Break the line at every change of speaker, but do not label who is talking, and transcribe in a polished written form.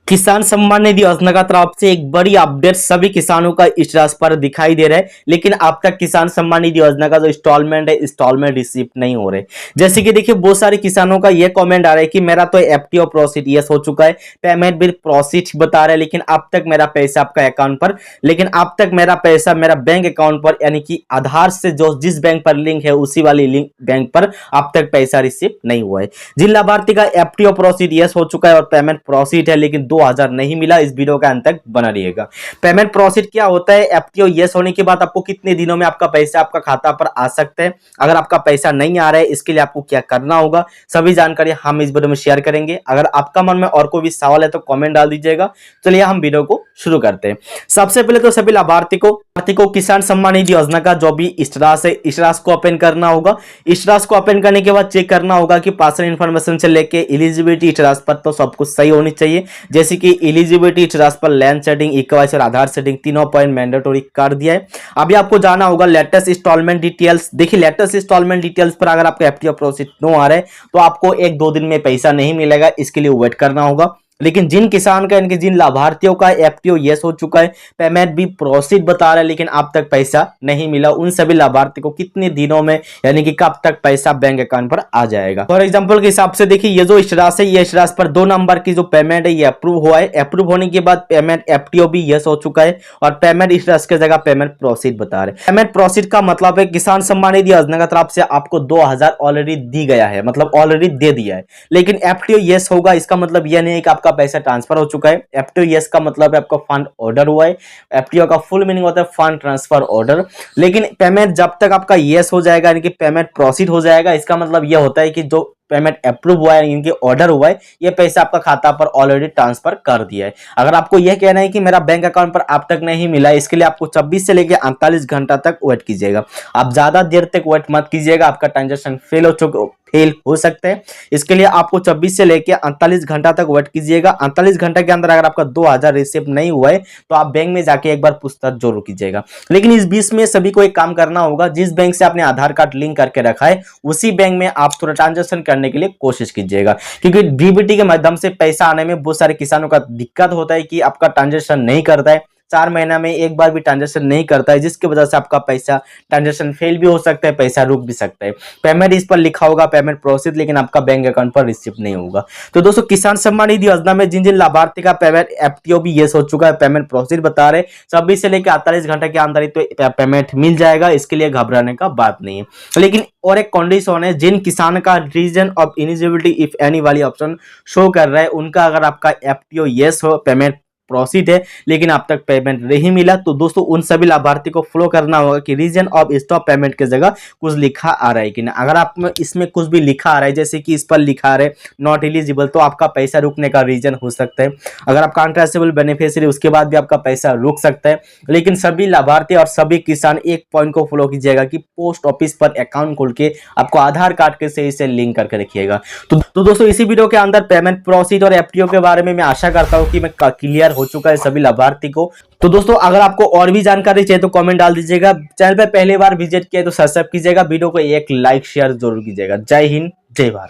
किसान सम्मान निधि योजना का तरफ से एक बड़ी अपडेट सभी किसानों का इस राशि पर दिखाई दे रहा है, लेकिन अब तक किसान सम्मान निधि योजना का जो इंस्टॉलमेंट रिसीव नहीं हो रहे। जैसे कि देखिए बहुत सारे किसानों का यह कमेंट आ रहा है कि मेरा तो एफटीओ प्रोसीड यस हो चुका है, पेमेंट भी प्रोसीड बता रहा है, लेकिन अब तक मेरा पैसा आपका अकाउंट पर, लेकिन अब तक मेरा पैसा मेरा बैंक अकाउंट पर यानी कि आधार से जो जिस बैंक पर लिंक है उसी वाली लिंक बैंक पर अब तक पैसा रिसीव नहीं हुआ है। जिन लाभार्थी का एफटीओ प्रोसीड यस हो चुका है और पेमेंट प्रोसीड है लेकिन 2000 नहीं मिला, इस वीडियो का अंत तक बना रहिएगा। पेमेंट प्रोसीड क्या होता है, एफटीओ यस होने के बाद आपको कितने दिनों में आपका पैसा आपका खाता पर आ सकता है, अगर आपका पैसा नहीं आ रहा है इसके लिए आपको क्या करना होगा, सभी जानकारी हम इस वीडियो में शेयर करेंगे। अगर आपका मन में और कोई भी सवाल है तो कमेंट डाल दीजिएगा। चलिए हम वीडियो को शुरू करते हैं। सबसे पहले तो सभी लाभार्थी को किसान सम्मान निधि योजना का जो भी इस राशि को ओपन करना होगा। इस राशि को ओपन करने के बाद चेक करना होगा कि पर्सनल इन्फॉर्मेशन से लेके एलिजिबिलिटी इस राशि पर तो सब कुछ सही होनी चाहिए। जैसे कि एलिजिबिलिटी इस राशि पर लैंड सेटिंग, इक्वाइस और आधार सेटिंग तीनों पॉइंट मैंडेटरी कर दिया है। अभी आपको जाना होगा लेटेस्ट इंस्टॉलमेंट डिटेल्स। देखिए लेटेस्ट इंस्टॉलमेंट डिटेल्स पर अगर आपका एफटीओ प्रोसीड नो आ रहा है तो आपको 1-2 दिन में पैसा नहीं मिलेगा, इसके लिए वेट करना होगा। लेकिन जिन किसान का यानी कि जिन लाभार्थियों का एफटीओ यस हो चुका है, पेमेंट भी प्रोसीड बता रहा है लेकिन अब तक पैसा नहीं मिला, उन सभी लाभार्थी को कितने दिनों में यानी कि कब तक पैसा बैंक अकाउंट पर आ जाएगा। फॉर एग्जांपल के हिसाब से देखिए ये जो इस राशि है, ये इस राशि पर 2 नंबर की जो पेमेंट है ये अप्रूव हुआ है। अप्रूव होने के बाद पेमेंट एफटीओ भी यस हो चुका है और पेमेंट इस राशि की जगह पेमेंट प्रोसीड बता रहे हैं। पेमेंट प्रोसीड का मतलब है किसान सम्मान निधि योजना की तरफ से आपको 2000 ऑलरेडी दी गया है, मतलब ऑलरेडी दे दिया है, लेकिन एफटीओ यस होगा इसका मतलब यह नहीं है कि आपका पैसा ट्रांसफर हो चुका है। एफटीओ यस का मतलब है आपका फंड ऑर्डर हुआ है। एफटीओ का फुल मीनिंग होता है फंड ट्रांसफर ऑर्डर। लेकिन पेमेंट जब तक आपका यस हो जाएगा यानी कि पेमेंट प्रोसीड हो जाएगा, इसका मतलब यह होता है कि जो पेमेंट अप्रूव हुआ है इनके ऑर्डर हुआ है, ये पैसा आपका खाता पर ऑलरेडी ट्रांसफर कर दिया है। अगर आपको यह कहना है कि मेरा बैंक अकाउंट पर अब तक नहीं मिला, इसके लिए आपको 24 से लेकर 48 घंटा तक वेट कीजिएगा। आप ज्यादा देर तक वेट मत कीजिएगा, आपका ट्रांजेक्शन फेल हो सकते हैं। इसके लिए आपको 24 से लेकर 48 घंटा तक वेट कीजिएगा। 48 घंटे के अंदर अगर आपका 2000 रिसीव नहीं हुआ है तो आप बैंक में जाके एक बार पूछताछ जरूर कीजिएगा। लेकिन इस बीच में सभी को एक काम करना होगा, जिस बैंक से आपने आधार कार्ड लिंक करके रखा है उसी बैंक में आप थोड़ा ट्रांजेक्शन करने के लिए कोशिश कीजिएगा, क्योंकि डीबीटी के माध्यम से पैसा आने में बहुत सारे किसानों का दिक्कत होता है कि आपका ट्रांजेक्शन नहीं करता है, 4 महीना में एक बार भी ट्रांजेक्शन नहीं करता है, जिसकी वजह से आपका पैसा ट्रांजेक्शन फेल भी हो सकता है, पैसा रुक भी सकता है। पेमेंट इस पर लिखा होगा पेमेंट प्रोसीड, लेकिन आपका बैंक अकाउंट पर रिसीव नहीं होगा। तो दोस्तों किसान सम्मान निधि योजना में जिन जिन लाभार्थी का पेमेंट एफटीओ भी यस हो चुका है, पेमेंट प्रोसीड बता रहे 26 से लेकर 48 घंटे के अंदर ही तो पेमेंट मिल जाएगा, इसके लिए घबराने का बात नहीं है। लेकिन और एक कंडीशन है, जिन किसान का reason of eligibility if any वाली ऑप्शन शो कर रहा है उनका अगर आपका एफटीओ यस हो, पेमेंट प्रोसीड है लेकिन अब तक पेमेंट नहीं मिला, तो दोस्तों उन सभी लाभार्थी को फॉलो करना होगा कि रीजन ऑफ स्टॉप पेमेंट की जगह कुछ लिखा आ रहा है कि ना। अगर आप इसमें कुछ भी लिखा आ रहा है, जैसे कि इस पर लिखा आ रहा है नॉट एलिजिबल, तो आपका पैसा रुकने का रीजन हो सकता है। अगर आप कॉन्ट्रेक्टेबल बेनिफिशियरी उसके बाद भी आपका पैसा रुक सकता है। लेकिन सभी लाभार्थी और सभी किसान एक पॉइंट को फॉलो कीजिएगा कि पोस्ट ऑफिस पर अकाउंट खोल के आपको आधार कार्ड के सही से लिंक करके रखिएगा। तो दोस्तों इसी वीडियो के अंदर पेमेंट प्रोसीड और एफटीओ के बारे में मैं आशा करता हूं कि मैं क्लियर हो चुका है सभी लाभार्थी को। तो दोस्तों अगर आपको और भी जानकारी चाहिए तो कमेंट डाल दीजिएगा। चैनल पर पहली बार विजिट किया तो सब्सक्राइब कीजिएगा, वीडियो को एक लाइक शेयर जरूर कीजिएगा। जय हिंद, जय भारत।